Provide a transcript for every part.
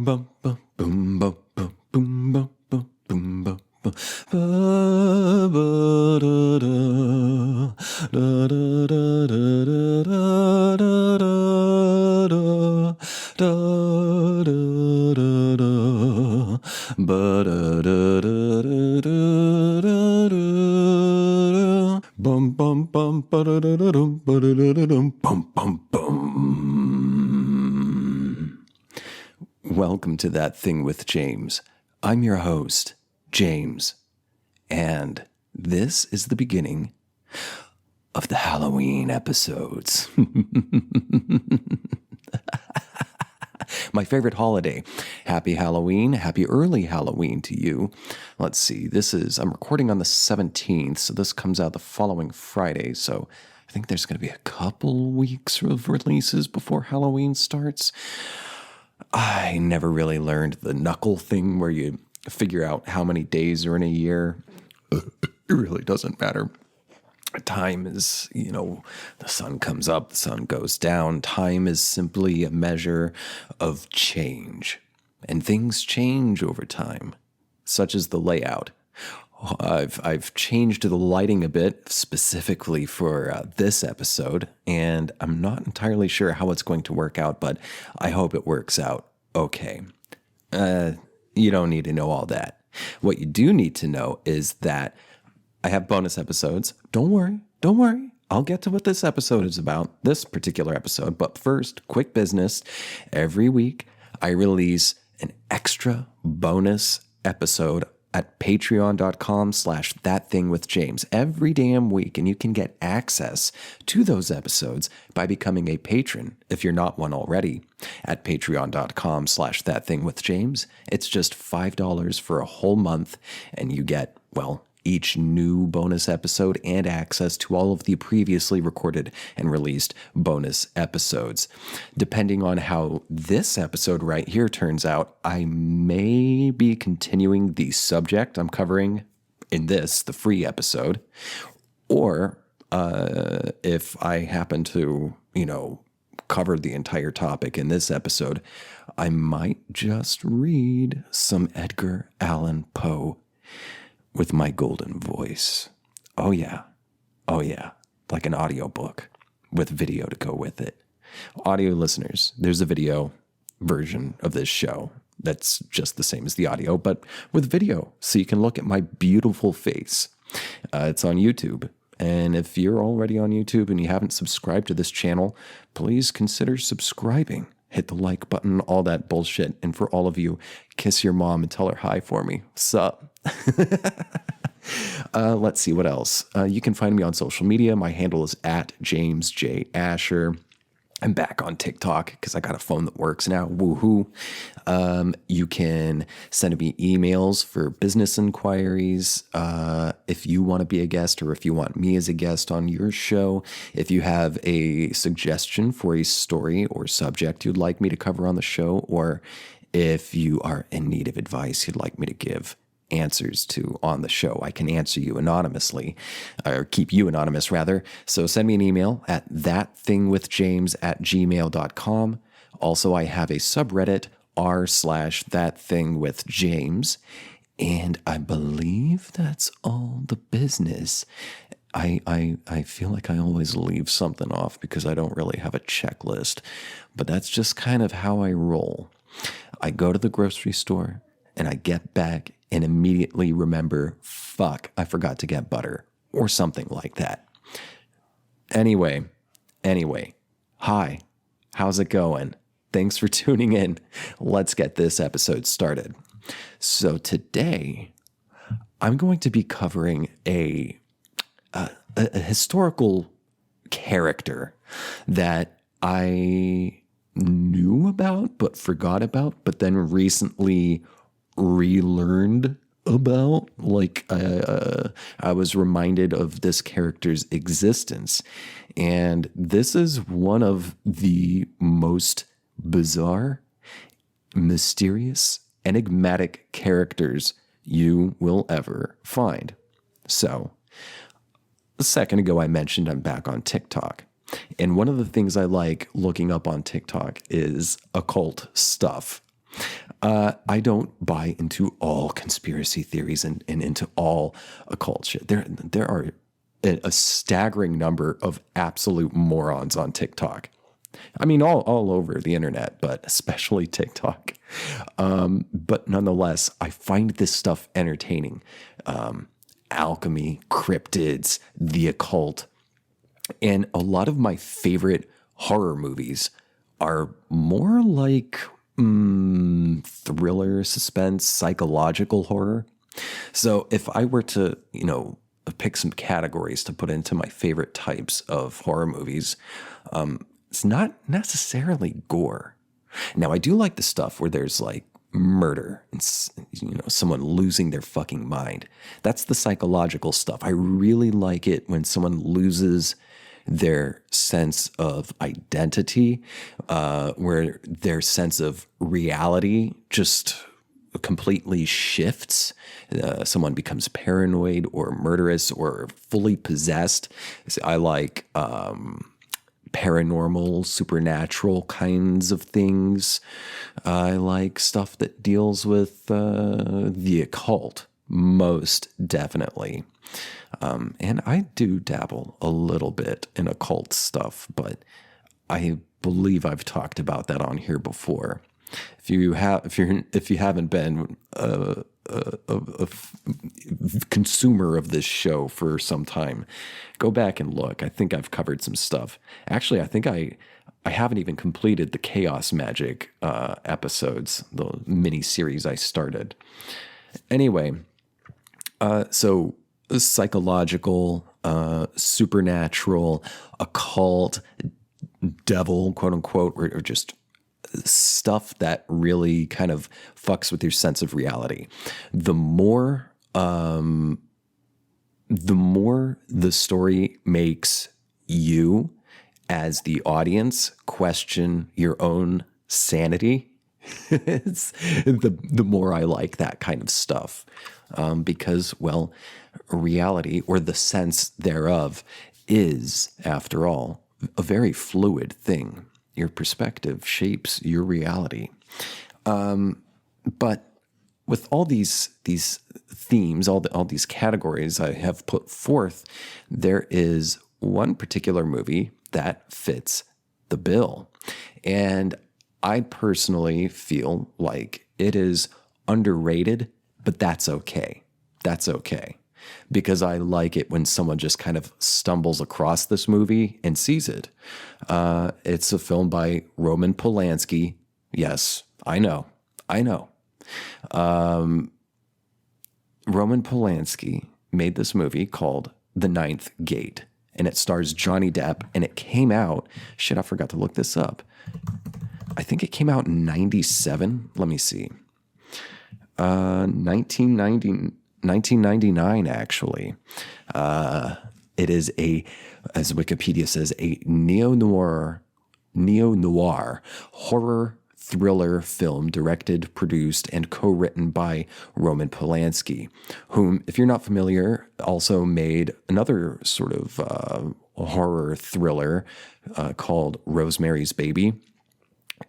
bum bum boom bum bum boom bum bum boom bum bum ba ba da da da da da da da da da da da da ba da da da da da da bum bum bum ba da da da dum ba da da da dum bum bum bum. Welcome to That Thing with James. I'm your host, James, and this is the beginning of the Halloween episodes. My favorite holiday. Happy Halloween. Happy early Halloween to you. Let's see. I'm recording on the 17th, so this comes out the following Friday, so I think there's going to be a couple weeks of releases before Halloween starts. I never really learned the knuckle thing where you figure out how many days are in a year. It really doesn't matter. Time is, the sun comes up, the sun goes down. Time is simply a measure of change. And things change over time, such as the layout. I've changed the lighting a bit specifically for this episode, and I'm not entirely sure how it's going to work out, but I hope it works out okay. You don't need to know all that. What you do need to know is that I have bonus episodes. Don't worry. I'll get to what this episode is about, this particular episode. But first, quick business. Every week, I release an extra bonus episode at patreon.com/thatthingwithjames every damn week. And you can get access to those episodes by becoming a patron if you're not one already at patreon.com/thatthingwithjames. It's just $5 for a whole month, and you get, each new bonus episode and access to all of the previously recorded and released bonus episodes. Depending on how this episode right here turns out, I may be continuing the subject I'm covering in this, the free episode, or if I happen to, cover the entire topic in this episode, I might just read some Edgar Allan Poe with my golden voice. Oh yeah, like an audiobook with video to go with it. Audio listeners, there's a video version of this show that's just the same as the audio, but with video, so you can look at my beautiful face. It's on YouTube, and if you're already on YouTube and you haven't subscribed to this channel, please consider subscribing. Hit the like button, all that bullshit. And for all of you, kiss your mom and tell her hi for me. Sup? Let's see what else. You can find me on social media. My handle is @JamesJAsher. I'm back on TikTok because I got a phone that works now. Woohoo. You can send me emails for business inquiries if you want to be a guest, or if you want me as a guest on your show. If you have a suggestion for a story or subject you'd like me to cover on the show, or if you are in need of advice you'd like me to give answers to on the show, I can answer you anonymously, or keep you anonymous rather. So send me an email at thatthingwithjames@gmail.com. Also, I have a subreddit r/thatthingwithjames, and I believe that's all the business. I feel like I always leave something off because I don't really have a checklist, but that's just kind of how I roll. I go to the grocery store and I get back and immediately remember, fuck, I forgot to get butter, or something like that. Anyway, hi, how's it going? Thanks for tuning in. Let's get this episode started. So today, I'm going to be covering a historical character that I knew about but forgot about, but then recently relearned about. I was reminded of this character's existence, and this is one of the most bizarre, mysterious, enigmatic characters you will ever find. So, a second ago I mentioned I'm back on TikTok. And one of the things I like looking up on TikTok is occult stuff. I don't buy into all conspiracy theories and into all occult shit. There are a staggering number of absolute morons on TikTok. I mean, all over the internet, but especially TikTok. But nonetheless, I find this stuff entertaining. Alchemy, cryptids, the occult. And a lot of my favorite horror movies are more like thriller, suspense, psychological horror. So if I were to, pick some categories to put into my favorite types of horror movies, it's not necessarily gore. Now, I do like the stuff where there's like murder and someone losing their fucking mind. That's the psychological stuff. I really like it when someone loses their sense of identity, where their sense of reality just completely shifts. Someone becomes paranoid or murderous or fully possessed. I like paranormal, supernatural kinds of things. I like stuff that deals with the occult, most definitely. And I do dabble a little bit in occult stuff, but I believe I've talked about that on here before. If you haven't been a consumer of this show for some time, go back and look. I think I've covered some stuff. Actually, I think I haven't even completed the Chaos Magic episodes, the mini series I started. Anyway, so psychological, supernatural, occult, devil, quote unquote, or just stuff that really kind of fucks with your sense of reality. The more the story makes you, as the audience, question your own sanity, the more I like that kind of stuff. Because, well, reality, or the sense thereof, is, after all, a very fluid thing. Your perspective shapes your reality. But with all these themes, all these categories I have put forth, there is one particular movie that fits the bill. And I personally feel like it is underrated, but that's okay. That's okay. Because I like it when someone just kind of stumbles across this movie and sees it. It's a film by Roman Polanski. Yes, I know. Roman Polanski made this movie called The Ninth Gate, and it stars Johnny Depp, and it came out, shit, I forgot to look this up. I think it came out in 97. Let me see. 1999, actually. It is as Wikipedia says, a neo-noir horror thriller film directed, produced, and co-written by Roman Polanski, whom, if you're not familiar, also made another sort of horror thriller called Rosemary's Baby.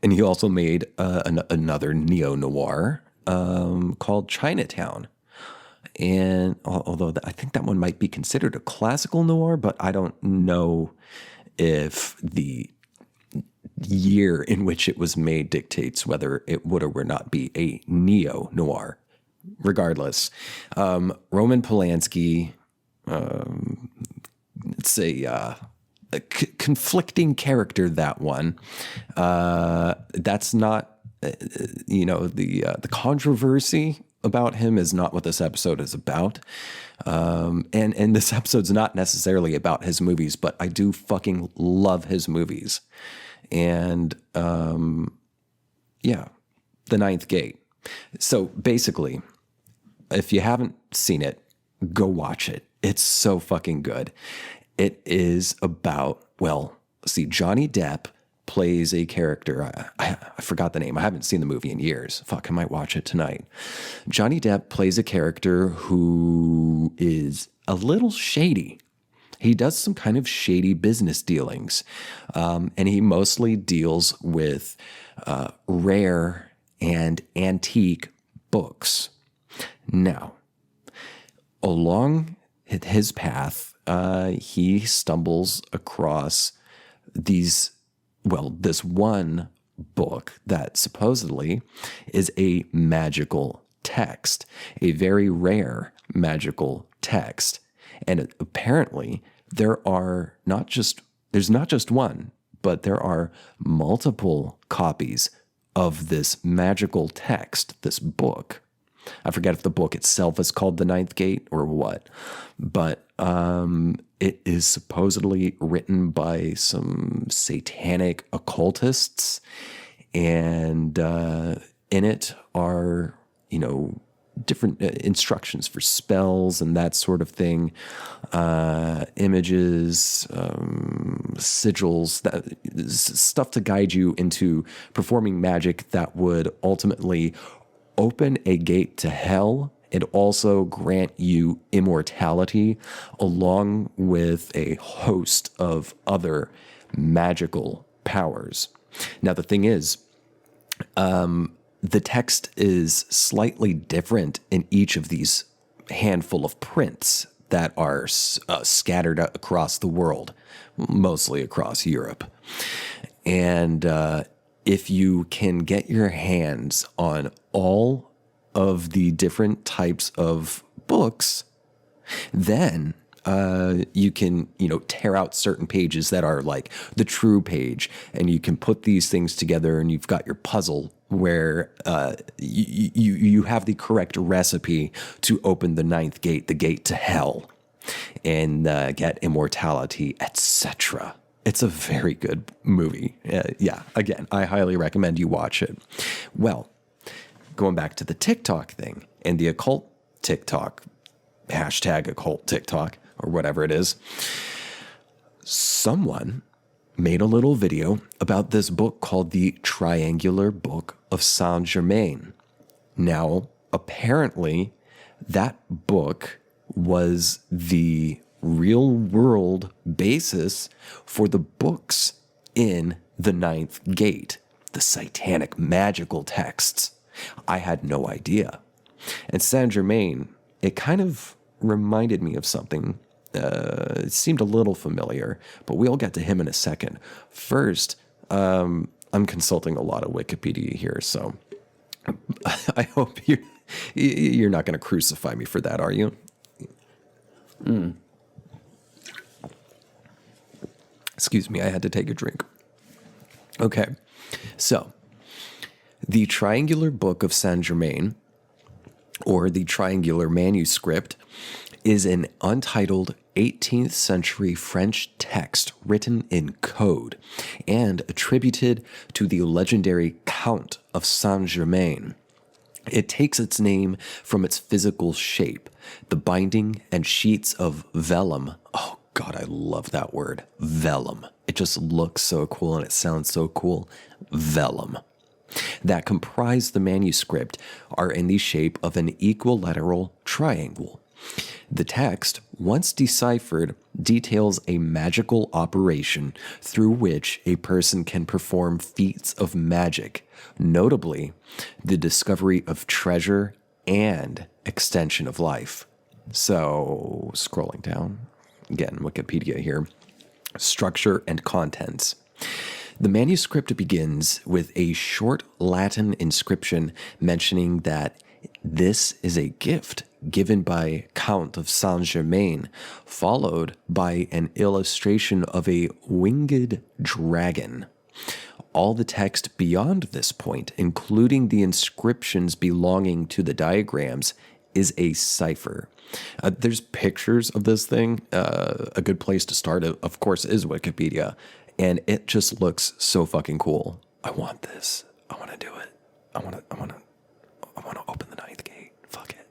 And he also made another neo-noir called Chinatown. And although I think that one might be considered a classical noir, but I don't know if the year in which it was made dictates whether it would or would not be a neo-noir. Regardless, Roman Polanski, it's a conflicting character, that one. That's not, the controversy about him is not what this episode is about. And this episode's not necessarily about his movies, but I do fucking love his movies. And, The Ninth Gate. So basically, if you haven't seen it, go watch it. It's so fucking good. It is about, Johnny Depp plays a character. I forgot the name. I haven't seen the movie in years. Fuck, I might watch it tonight. Johnny Depp plays a character who is a little shady. He does some kind of shady business dealings. And he mostly deals with rare and antique books. Now, along his path, he stumbles across this one book that supposedly is a magical text, a very rare magical text. And apparently there's not just one, but there are multiple copies of this magical text, this book. I forget if the book itself is called The Ninth Gate or what, but it is supposedly written by some satanic occultists, and in it are, different instructions for spells and that sort of thing, images, sigils, stuff to guide you into performing magic that would ultimately open a gate to hell and also grant you immortality, along with a host of other magical powers. Now, the thing is, the text is slightly different in each of these handful of prints that are scattered across the world, mostly across Europe. And if you can get your hands on all of the different types of books, then you can, tear out certain pages that are like the true page, and you can put these things together, and you've got your puzzle where you have the correct recipe to open the ninth gate, the gate to hell, and get immortality, etc. It's a very good movie. Again, I highly recommend you watch it. Well, going back to the TikTok thing and the occult TikTok, hashtag occult TikTok, or whatever it is, someone made a little video about this book called the Triangular Book of Saint Germain. Now, apparently, that book was the real world basis for the books in the Ninth Gate, the satanic magical texts. I had no idea. And Saint Germain, it kind of reminded me of something. It seemed a little familiar, but we'll get to him in a second. First, I'm consulting a lot of Wikipedia here, so I hope you're not going to crucify me for that, are you? Excuse me, I had to take a drink. Okay, so the Triangular Book of Saint Germain, or the Triangular Manuscript, is an untitled 18th century French text written in code and attributed to the legendary Count of Saint Germain. It takes its name from its physical shape, the binding and sheets of vellum. Oh God, I love that word, vellum. It just looks so cool and it sounds so cool. Vellum. That comprise the manuscript are in the shape of an equilateral triangle. The text, once deciphered, details a magical operation through which a person can perform feats of magic, notably the discovery of treasure and extension of life. So, scrolling down, again, Wikipedia here, structure and contents. The manuscript begins with a short Latin inscription mentioning that this is a gift given by Count of Saint Germain, followed by an illustration of a winged dragon. All the text beyond this point, including the inscriptions belonging to the diagrams, is a cipher. There's pictures of this thing. A good place to start, of course, is Wikipedia. And it just looks so fucking cool. I want this. I want to do it. I want to open the ninth gate. Fuck it.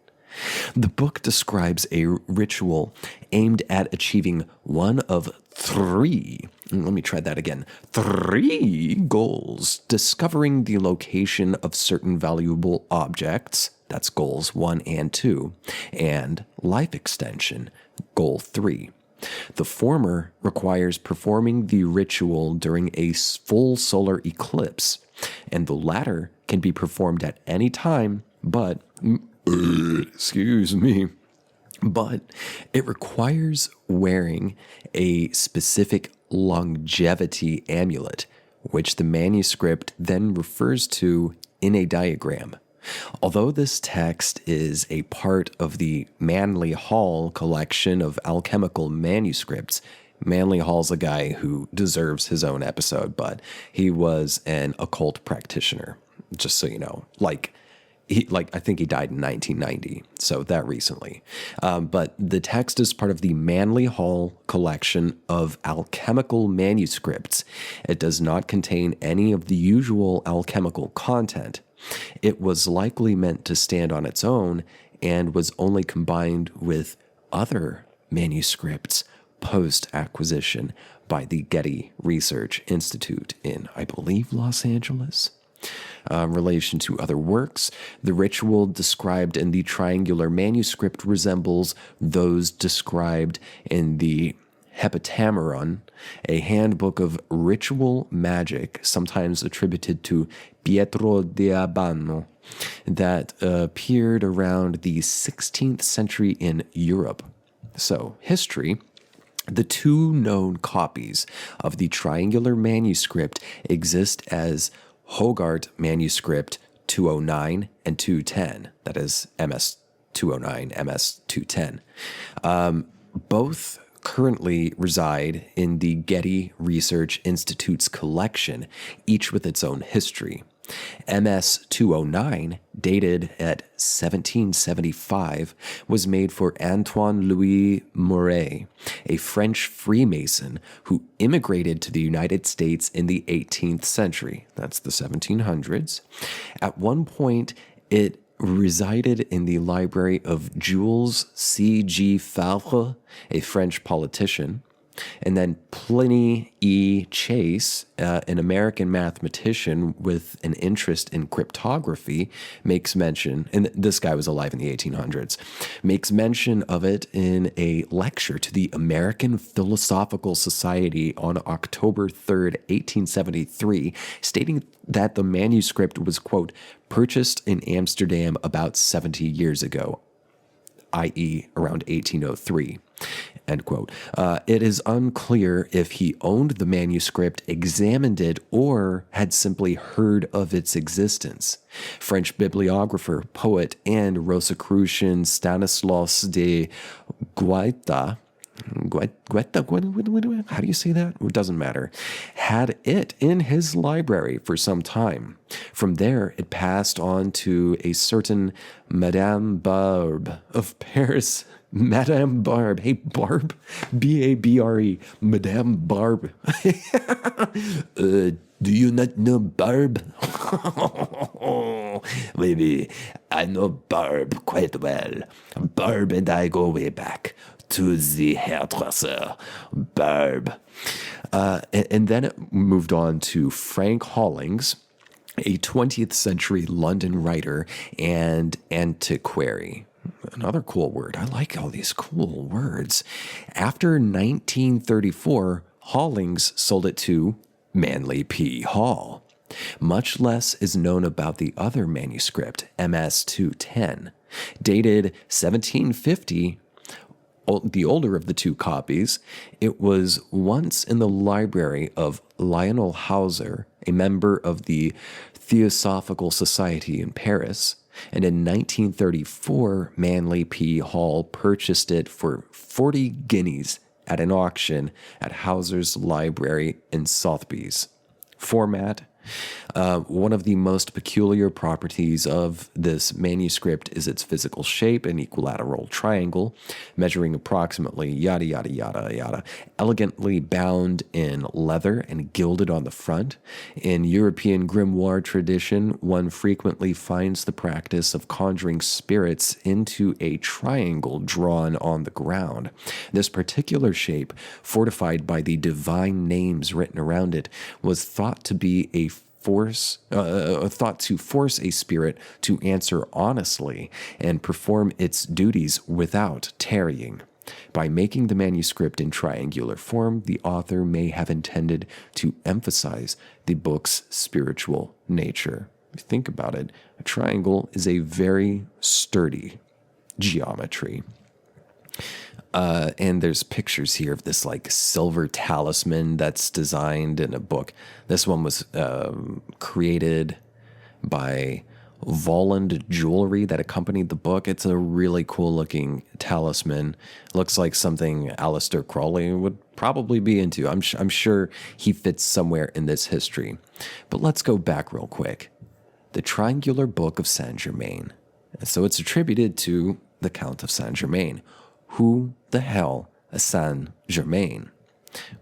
The book describes a ritual aimed at achieving one of three. Let me try that again. 3 goals. Discovering the location of certain valuable objects. That's goals 1 and 2. And life extension. Goal 3. The former requires performing the ritual during a full solar eclipse, and the latter can be performed at any time, but, excuse me, but it requires wearing a specific longevity amulet, which the manuscript then refers to in a diagram. Although this text is a part of the Manly Hall collection of alchemical manuscripts, Manly Hall's a guy who deserves his own episode, but he was an occult practitioner, just so you know. I think he died in 1990, so that recently. But the text is part of the Manly Hall collection of alchemical manuscripts. It does not contain any of the usual alchemical content. It was likely meant to stand on its own and was only combined with other manuscripts post-acquisition by the Getty Research Institute in, I believe, Los Angeles. Relation to other works, the ritual described in the triangular manuscript resembles those described in the Heptameron, a handbook of ritual magic, sometimes attributed to Pietro di Abano, that appeared around the 16th century in Europe. So, history. The two known copies of the triangular manuscript exist as Hogarth Manuscript 209 and 210, that is MS 209, MS 210. Both currently reside in the Getty Research Institute's collection, each with its own history. MS 209, dated at 1775, was made for Antoine Louis Mouret, a French Freemason who immigrated to the United States in the 18th century. That's the 1700s. At one point, it resided in the library of Jules C.G. Favre, a French politician. And then Pliny E. Chase, an American mathematician with an interest in cryptography, makes mention, and this guy was alive in the 1800s, makes mention of it in a lecture to the American Philosophical Society on October 3rd, 1873, stating that the manuscript was, quote, purchased in Amsterdam about 70 years ago, i.e. around 1803. End quote. It is unclear if he owned the manuscript, examined it, or had simply heard of its existence. French bibliographer, poet, and Rosicrucian Stanislas de Guaita, how do you say that? It doesn't matter. Had it in his library for some time. From there, it passed on to a certain Madame Barbe of Paris. Madame Barbe. Hey, Barbe. B-A-B-R-E. Madame Barbe. Do you not know Barbe? Maybe I know Barbe quite well. Barbe and I go way back to the hairdresser, Barbe. And then it moved on to Frank Hollings, a 20th century London writer and antiquary. Another cool word. I like all these cool words. After 1934, Hollings sold it to Manly P. Hall. Much less is known about the other manuscript, MS 210. Dated 1750, the older of the two copies, it was once in the library of Lionel Hauser, a member of the Theosophical Society in Paris, and in 1934, Manly P. Hall purchased it for 40 guineas at an auction at Hauser's library in Sotheby's. Format. One of the most peculiar properties of this manuscript is its physical shape, an equilateral triangle, measuring approximately yada, yada, yada, yada, elegantly bound in leather and gilded on the front. In European grimoire tradition, one frequently finds the practice of conjuring spirits into a triangle drawn on the ground. This particular shape, fortified by the divine names written around it, was thought to be thought to force a spirit to answer honestly and perform its duties without tarrying. By making the manuscript in triangular form, the author may have intended to emphasize the book's spiritual nature. If you think about it, a triangle is a very sturdy geometry. And there's pictures here of this like silver talisman that's designed in a book. This one was created by Volland Jewelry that accompanied the book. It's a really cool looking talisman. Looks like something Aleister Crowley would probably be into. I'm sure he fits somewhere in this history. But let's go back real quick. The Triangular Book of Saint Germain. So it's attributed to the Count of Saint Germain. Who the hell is Saint Germain?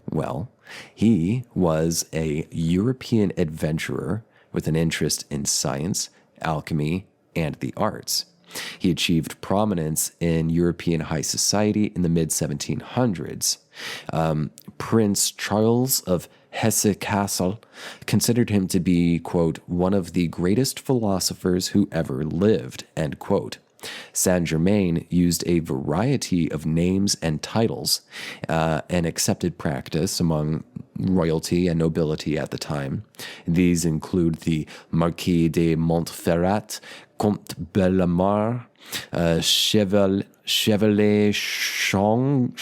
Well, he was a European adventurer with an interest in science, alchemy, and the arts. He achieved prominence in European high society in the mid-1700s. Prince Charles of Hesse-Kassel considered him to be, quote, one of the greatest philosophers who ever lived, end quote. Saint Germain used a variety of names and titles, an accepted practice among royalty and nobility at the time. These include the Marquis de Montferrat, Comte Bellamare, Chevalier Schlong,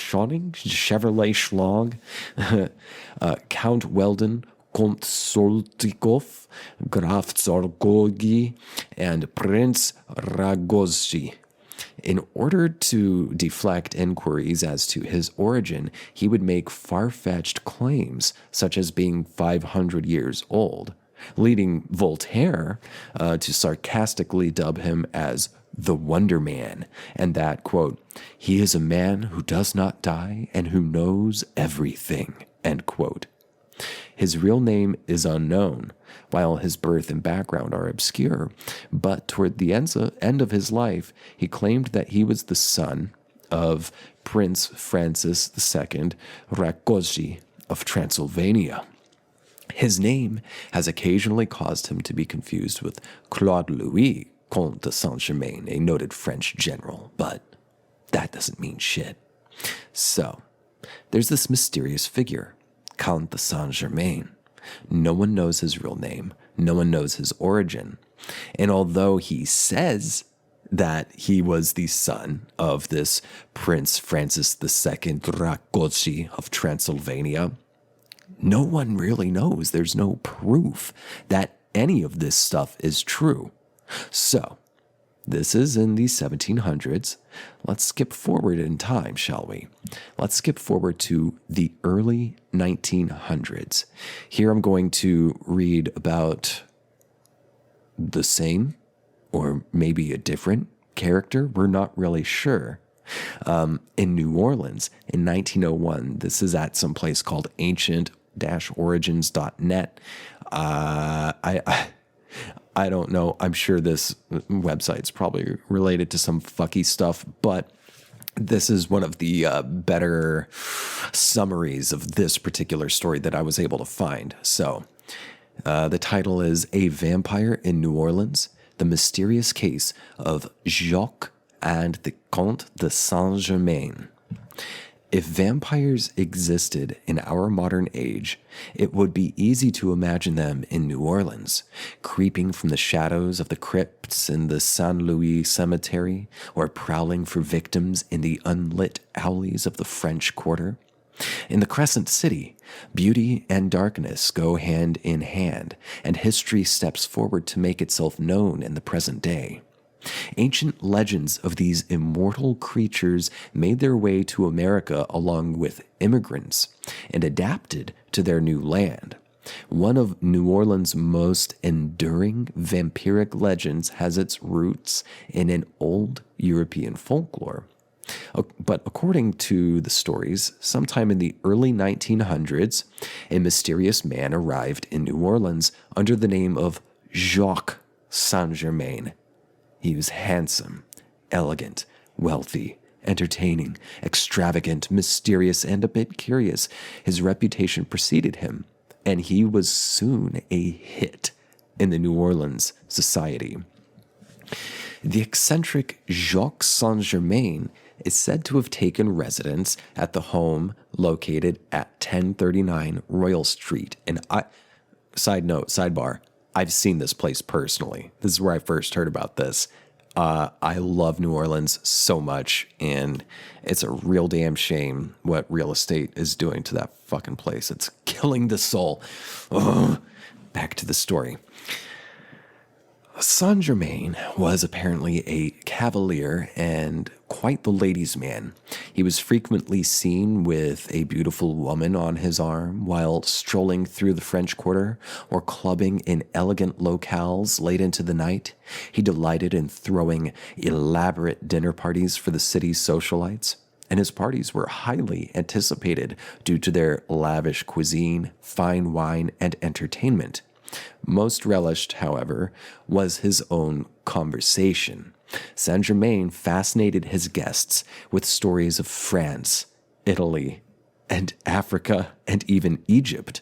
Count Weldon, Comte Soltykov, Graf Zorgogi, and Prince Ragozzi. In order to deflect inquiries as to his origin, he would make far-fetched claims, such as being 500 years old, leading Voltaire to sarcastically dub him as the Wonder Man, and that, quote, he is a man who does not die and who knows everything, end quote. His real name is unknown, while his birth and background are obscure, but toward the end of his life, he claimed that he was the son of Prince Francis II Rákóczi of Transylvania. His name has occasionally caused him to be confused with Claude Louis, Comte de Saint-Germain, a noted French general, but that doesn't mean shit. So, there's this mysterious figure, Count de Saint-Germain. No one knows his real name. No one knows his origin. And although he says that he was the son of this Prince Francis II Rákóczi of Transylvania, no one really knows. There's no proof that any of this stuff is true. So, this is in the 1700s. Let's skip forward in time, shall we? Let's skip forward to the early 1900s. Here I'm going to read about the same or maybe a different character. We're not really sure. In New Orleans in 1901, this is at some place called ancient-origins.net. I don't know. I'm sure this website's probably related to some fucky stuff, but this is one of the better summaries of this particular story that I was able to find. So, the title is A Vampire in New Orleans, The Mysterious Case of Jacques and the Comte de Saint-Germain. If vampires existed in our modern age, it would be easy to imagine them in New Orleans, creeping from the shadows of the crypts in the Saint Louis Cemetery, or prowling for victims in the unlit alleys of the French Quarter. In the Crescent City, beauty and darkness go hand in hand, and history steps forward to make itself known in the present day. Ancient legends of these immortal creatures made their way to America along with immigrants and adapted to their new land. One of New Orleans' most enduring vampiric legends has its roots in an old European folklore. But according to the stories, sometime in the early 1900s, a mysterious man arrived in New Orleans under the name of Jacques Saint-Germain. He was handsome, elegant, wealthy, entertaining, extravagant, mysterious, and a bit curious. His reputation preceded him, and he was soon a hit in the New Orleans society. The eccentric Jacques Saint-Germain is said to have taken residence at the home located at 1039 Royal Street. And sidebar, I've seen this place personally. This is where I first heard about this. I love New Orleans so much, and it's a real damn shame what real estate is doing to that fucking place. It's killing the soul. Ugh. Back to the story. Saint Germain was apparently a cavalier and quite the ladies' man. He was frequently seen with a beautiful woman on his arm while strolling through the French Quarter or clubbing in elegant locales late into the night. He delighted in throwing elaborate dinner parties for the city's socialites, and his parties were highly anticipated due to their lavish cuisine, fine wine, and entertainment. Most relished, however, was his own conversation. Saint Germain fascinated his guests with stories of France, Italy, and Africa, and even Egypt.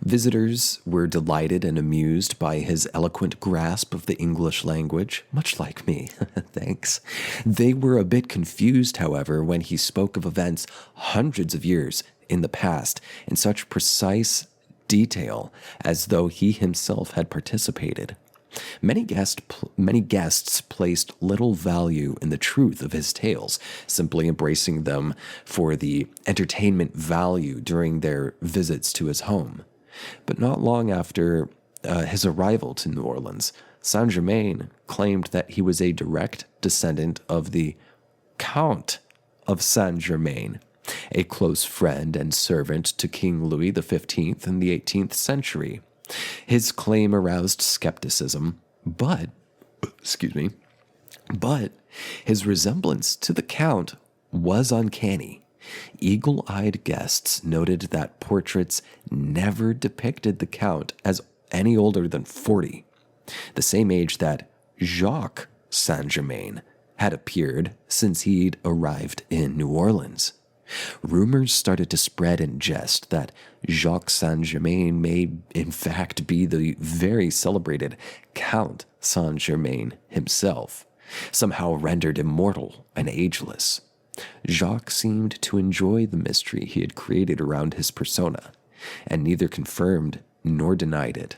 Visitors were delighted and amused by his eloquent grasp of the English language, much like me. Thanks. They were a bit confused, however, when he spoke of events hundreds of years in the past in such precise detail as though he himself had participated. Many guests placed little value in the truth of his tales, simply embracing them for the entertainment value during their visits to his home. But not long after his arrival to New Orleans, Saint Germain claimed that he was a direct descendant of the Count of Saint Germain, a close friend and servant to King Louis XV in the 18th century. His claim aroused skepticism, but his resemblance to the Count was uncanny. Eagle-eyed guests noted that portraits never depicted the Count as any older than 40, the same age that Jacques Saint Germain had appeared since he'd arrived in New Orleans. Rumors started to spread in jest that Jacques Saint Germain may in fact be the very celebrated Count Saint Germain himself, somehow rendered immortal and ageless. Jacques seemed to enjoy the mystery he had created around his persona, and neither confirmed nor denied it.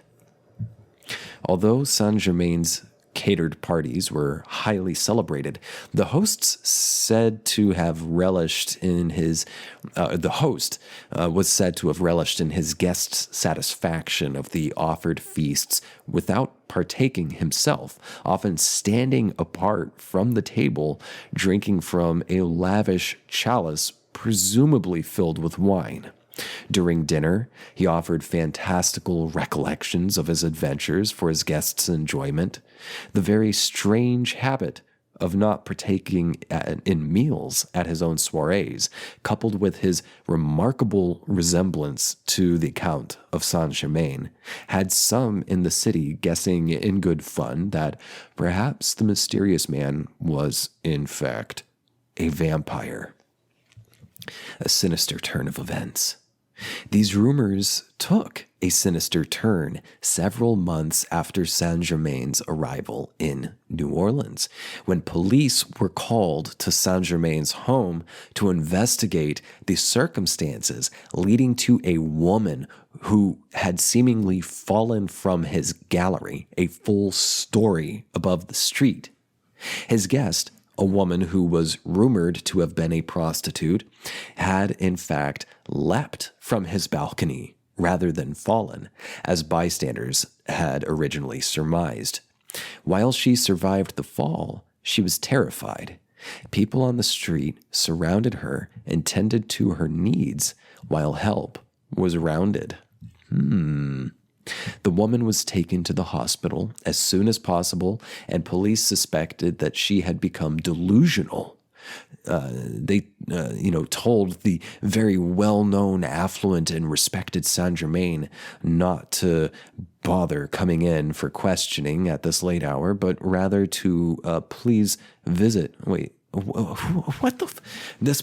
Although Saint Germain's catered parties were highly celebrated, the hosts said to have relished in his was said to have relished in his guests' satisfaction of the offered feasts without partaking himself, often standing apart from the table, drinking from a lavish chalice presumably filled with wine. During dinner, he offered fantastical recollections of his adventures for his guests' enjoyment. The very strange habit of not partaking in meals at his own soirees, coupled with his remarkable resemblance to the Count of Saint Germain, had some in the city guessing in good fun that perhaps the mysterious man was, in fact, a vampire. A sinister turn of events. These rumors took a sinister turn several months after Saint Germain's arrival in New Orleans, when police were called to Saint Germain's home to investigate the circumstances leading to a woman who had seemingly fallen from his gallery a full story above the street. His guest, a woman who was rumored to have been a prostitute, had in fact leapt from his balcony rather than fallen, as bystanders had originally surmised. While she survived the fall, she was terrified. People on the street surrounded her and tended to her needs, while help was rounded. The woman was taken to the hospital as soon as possible, and police suspected that she had become delusional. They told the very well-known, affluent, and respected Saint Germain not to bother coming in for questioning at this late hour, but rather to please visit. Wait, what the? This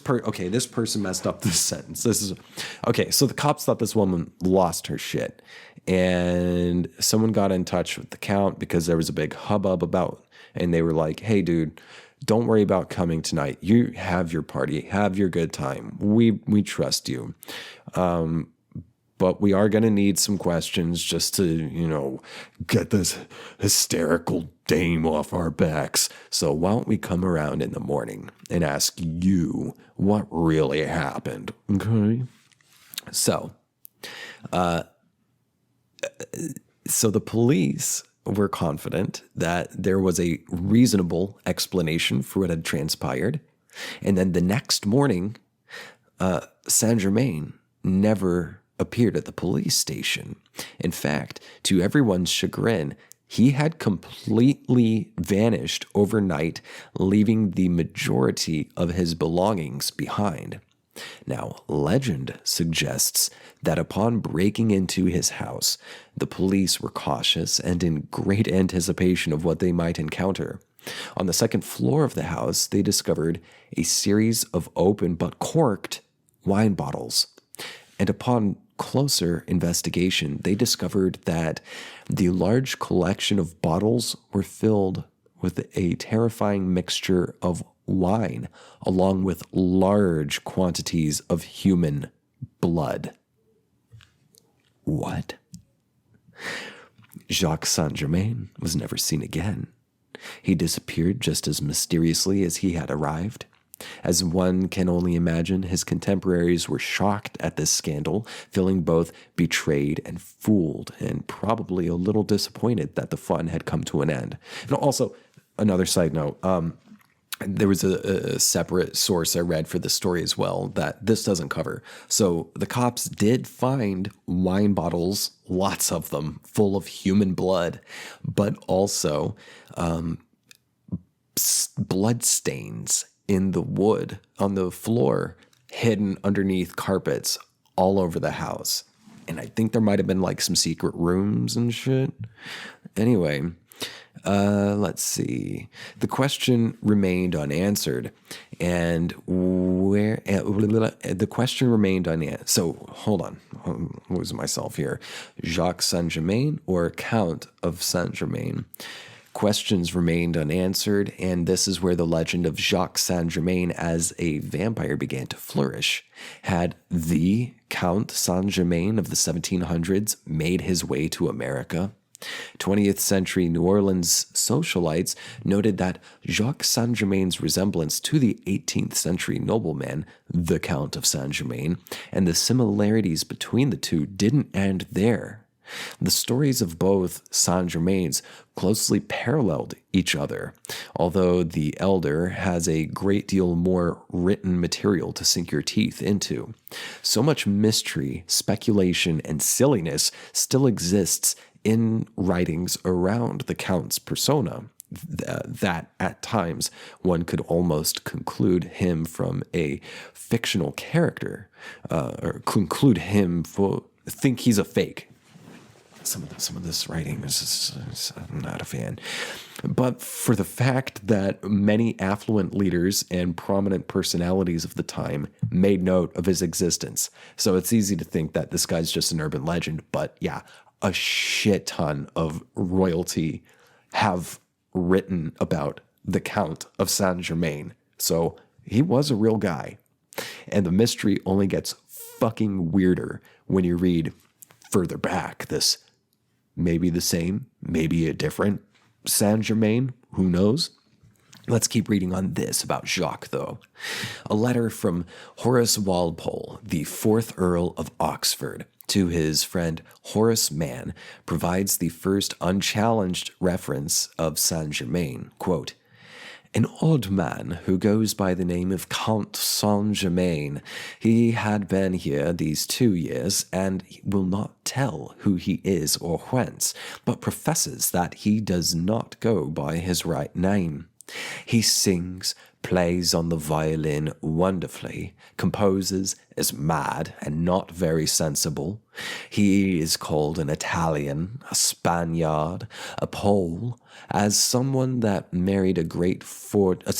person messed up this sentence. So the cops thought this woman lost her shit, and someone got in touch with the Count because there was a big hubbub about, and they were like, "Hey, dude, don't worry about coming tonight. You have your party, have your good time. We trust you." But but we are going to need some questions just to, get this hysterical dame off our backs. So why don't we come around in the morning and ask you what really happened, okay? So the police were confident that there was a reasonable explanation for what had transpired. And then the next morning, Saint-Germain never appeared at the police station. In fact, to everyone's chagrin, he had completely vanished overnight, leaving the majority of his belongings behind. Now, legend suggests that upon breaking into his house, the police were cautious and in great anticipation of what they might encounter. On the second floor of the house, they discovered a series of open but corked wine bottles. And upon closer investigation, they discovered that the large collection of bottles were filled with a terrifying mixture of wine, along with large quantities of human blood. What? Jacques Saint-Germain was never seen again. He disappeared just as mysteriously as he had arrived. As one can only imagine, his contemporaries were shocked at this scandal, feeling both betrayed and fooled, and probably a little disappointed that the fun had come to an end. And also, another side note, there was a separate source I read for this story as well that this doesn't cover. So the cops did find wine bottles, lots of them, full of human blood, but also blood stains in the wood on the floor, hidden underneath carpets all over the house. And I think there might have been like some secret rooms and shit. Anyway, let's see. The question remained unanswered. And the question remained unanswered. So hold on. I'm losing myself here. Jacques Saint-Germain or Count of Saint-Germain? Questions remained unanswered, and this is where the legend of Jacques Saint-Germain as a vampire began to flourish. Had the Count Saint-Germain of the 1700s made his way to America? 20th century New Orleans socialites noted that Jacques Saint-Germain's resemblance to the 18th century nobleman, the Count of Saint-Germain, and the similarities between the two didn't end there. The stories of both Saint-Germains closely paralleled each other, although the elder has a great deal more written material to sink your teeth into. So much mystery, speculation, and silliness still exists in writings around the Count's persona that at times one could almost conclude him from a fictional character, or conclude him think he's a fake. Some of this writing is I'm not a fan. But for the fact that many affluent leaders and prominent personalities of the time made note of his existence. So it's easy to think that this guy's just an urban legend. But yeah, a shit ton of royalty have written about the Count of Saint-Germain. So he was a real guy. And the mystery only gets fucking weirder when you read further back. This maybe the same, maybe a different Saint-Germain, who knows? Let's keep reading on this about Jacques, though. A letter from Horace Walpole, the 4th Earl of Oxford, to his friend Horace Mann provides the first unchallenged reference of Saint-Germain. Quote, "An old man who goes by the name of Count Saint-Germain. He had been here these 2 years, and will not tell who he is or whence, but professes that he does not go by his right name. He sings, plays on the violin wonderfully, composes, is mad and not very sensible. He is called an Italian, a Spaniard, a Pole, as someone that married a great fortune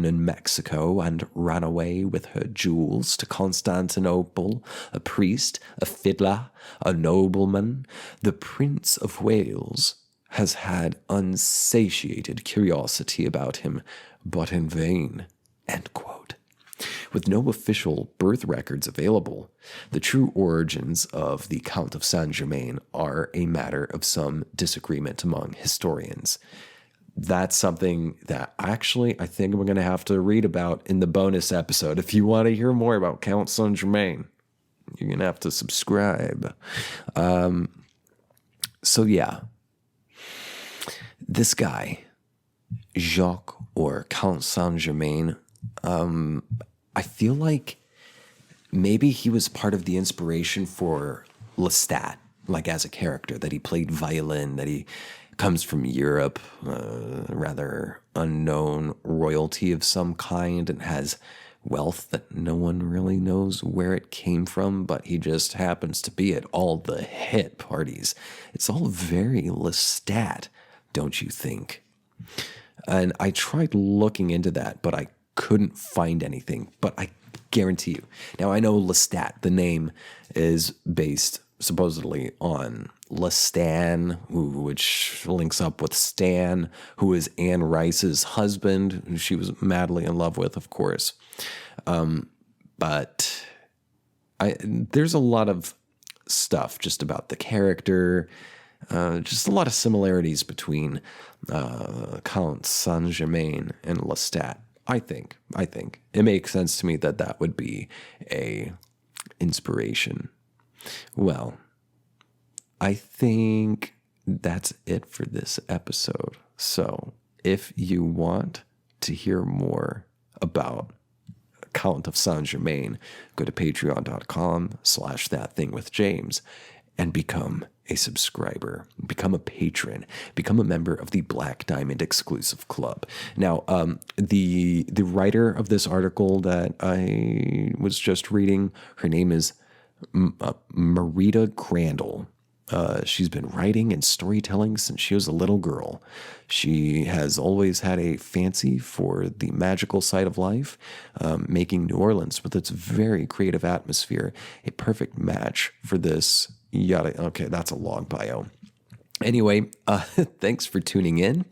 in Mexico and ran away with her jewels to Constantinople, a priest, a fiddler, a nobleman, the Prince of Wales has had unsatiated curiosity about him, but in vain." End quote. With no official birth records available, the true origins of the Count of Saint-Germain are a matter of some disagreement among historians. That's something that actually I think we're going to have to read about in the bonus episode. If you want to hear more about Count Saint-Germain, you're going to have to subscribe. So yeah, this guy, Jacques or Count Saint-Germain, I feel like maybe he was part of the inspiration for Lestat, like as a character, that he played violin, that he comes from Europe, rather unknown royalty of some kind, and has wealth that no one really knows where it came from, but he just happens to be at all the hit parties. It's all very Lestat, don't you think? And I tried looking into that, but I couldn't find anything. But I guarantee you. Now, I know Lestat, the name, is based supposedly on Lestan, which links up with Stan, who is Anne Rice's husband, who she was madly in love with, of course. But there's a lot of stuff just about the character, just a lot of similarities between Count Saint-Germain and Lestat. I think it makes sense to me that that would be a inspiration. Well, I think that's it for this episode. So if you want to hear more about Count of Saint-Germain, go to patreon.com/ThatThingWithJames and become a subscriber, become a patron, become a member of the Black Diamond exclusive club. Now, the writer of this article that I was just reading, her name is Marita Crandall. She's been writing and storytelling since she was a little girl. She has always had a fancy for the magical side of life, making New Orleans with its very creative atmosphere a perfect match for this. Okay, that's a long bio. Anyway, thanks for tuning in.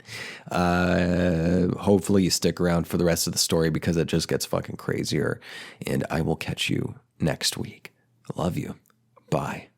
Hopefully you stick around for the rest of the story because it just gets fucking crazier. And I will catch you next week. Love you. Bye.